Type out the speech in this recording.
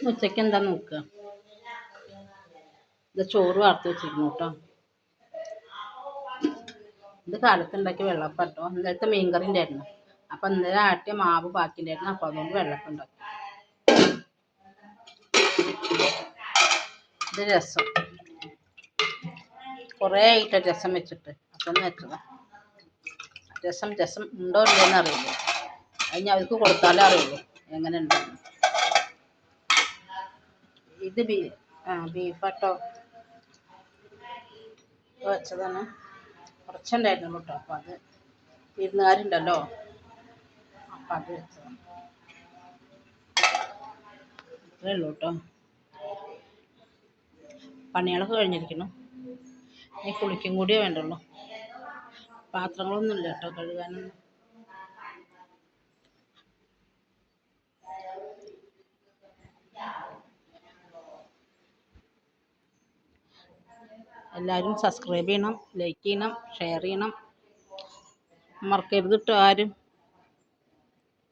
ഉച്ചയ്ക്ക് എന്താ നോക്കുക. ഇത് ചോറ് വാർത്ത് വെച്ചിരുന്നു കേട്ടോ. ഇത് കാലത്തുണ്ടാക്കിയ വെള്ളപ്പം കേട്ടോ. ഇന്നലത്തെ മീൻകറി ഉണ്ടായിരുന്നു. അപ്പം ഇന്നലെ ആട്ടിയ മാവ് ബാക്കി ഉണ്ടായിരുന്നു. അപ്പം അതുകൊണ്ട് വെള്ളപ്പം ഉണ്ടാക്കി. ഇത് രസം. കുറേ ആയിട്ട് രസം വെച്ചിട്ട് അപ്പം വെച്ചതാ. രസം ഉണ്ടോ ഇല്ലെന്ന് അറിയില്ല. അത് ഞാൻ അവർക്ക് കൊടുത്താലേ അറിയുള്ളൂ എങ്ങനെ ഉണ്ടായിരുന്നു. ഇത് ബീഫാട്ടോ വെച്ചതാണ്. കുറച്ചുണ്ടായിരുന്നു കേട്ടോ. അപ്പം അത് വിരുന്നുകാരുണ്ടല്ലോ, അപ്പം അത് വെച്ചതാണ്. ഇത്രയേ ഉള്ളൂ കേട്ടോ. പണികളൊക്കെ കഴിഞ്ഞിരിക്കുന്നു. ഇനി കുളിക്കും കൂടിയേ വേണ്ടുള്ളൂ. പാത്രങ്ങളൊന്നും ഇല്ല കേട്ടോ കഴുകാനൊന്നും. എല്ലാവരും സബ്സ്ക്രൈബ് ചെയ്യണം, ലൈക്ക് ചെയ്യണം, ഷെയർ ചെയ്യണം. മറക്കരുത് കേട്ടോ ആരും.